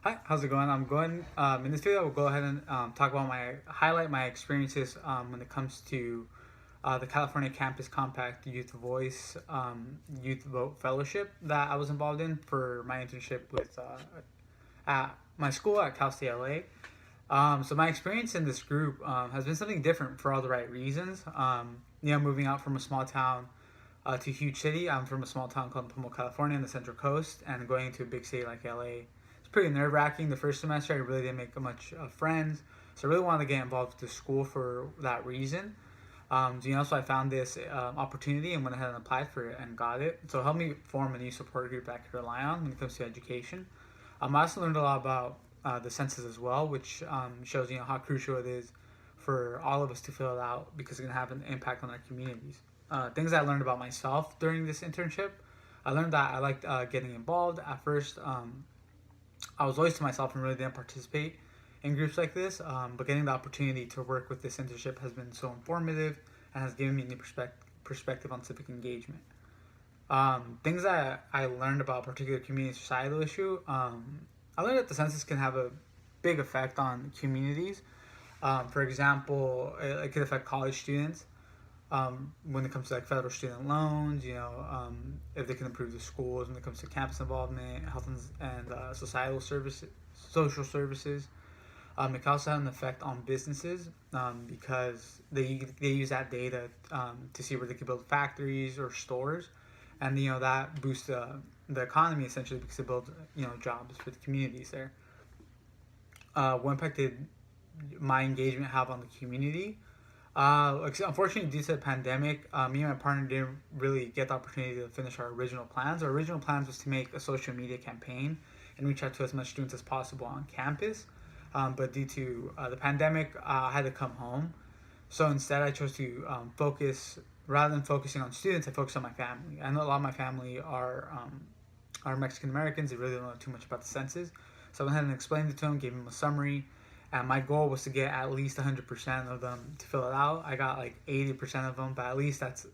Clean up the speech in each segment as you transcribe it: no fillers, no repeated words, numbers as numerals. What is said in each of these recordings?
Hi, how's it going? In this video, we'll go ahead and talk about highlight my experiences when it comes to the California Campus Compact Youth Voice Youth Vote Fellowship that I was involved in for my internship with at my school at Cal State LA. So my experience in this group has been something different for all the right reasons. Moving out from a small town to a huge city. I'm from a small town called Pumo, California, on the Central Coast, and going into a big city like LA. Pretty nerve wracking the first semester. I really didn't make much friends, so I really wanted to get involved with the school for that reason. So I found this opportunity and went ahead and applied for it and got it. So it helped me form a new support group that I could rely on when it comes to education. I also learned a lot about the census as well, which shows how crucial it is for all of us to fill it out because it's going to have an impact on our communities. Things I learned about myself during this internship. I learned that I liked getting involved. At first, I was always to myself and really didn't participate in groups like this, but getting the opportunity to work with this internship has been so informative and has given me a new perspective on civic engagement. Things that I learned about a particular community societal issue, I learned that the census can have a big effect on communities. For example, it could affect college students when it comes to like federal student loans, if they can improve the schools when it comes to campus involvement, health and societal services, social services. It can also have an effect on businesses because they use that data to see where they can build factories or stores, and that boosts the economy essentially because it builds jobs for the communities there. What impact did my engagement have on the community? Unfortunately, due to the pandemic, me and my partner didn't really get the opportunity to finish our original plans. Our original plans was to make a social media campaign and reach out to as much students as possible on campus. But due to the pandemic, I had to come home. So instead, I chose to focus, rather than focusing on students, I focused on my family. I know a lot of my family are Mexican Americans. They really don't know too much about the census. So I went ahead and explained it to them, gave them a summary. And my goal was to get at least 100% of them to fill it out. I got like 80% of them, but at least that's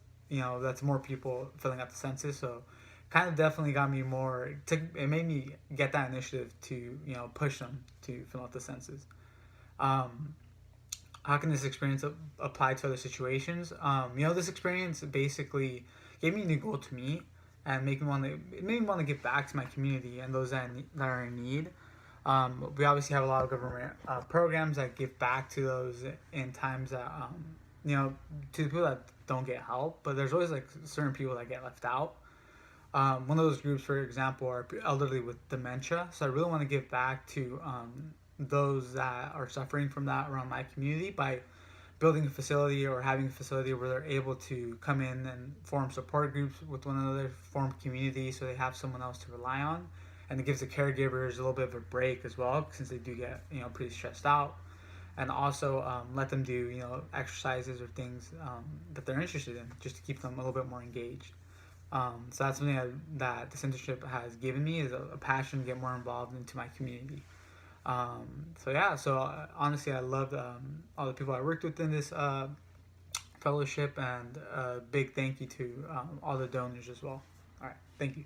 more people filling out the census. So kind of definitely got me more. It made me get that initiative to push them to fill out the census. How can this experience apply to other situations? This experience basically gave me a new goal to meet and it made me want to give back to my community and those that are in need. We obviously have a lot of government programs that give back to those in times that, to the people that don't get help, but there's always like certain people that get left out. One of those groups, for example, are elderly with dementia. So I really want to give back to those that are suffering from that around my community by building a facility or having a facility where they're able to come in and form support groups with one another, form community so they have someone else to rely on. And it gives the caregivers a little bit of a break as well, since they do get pretty stressed out, and also let them do exercises or things that they're interested in, just to keep them a little bit more engaged. So that's something that this internship has given me is a passion to get more involved into my community. Honestly, I loved all the people I worked with in this fellowship, and a big thank you to all the donors as well. All right, thank you.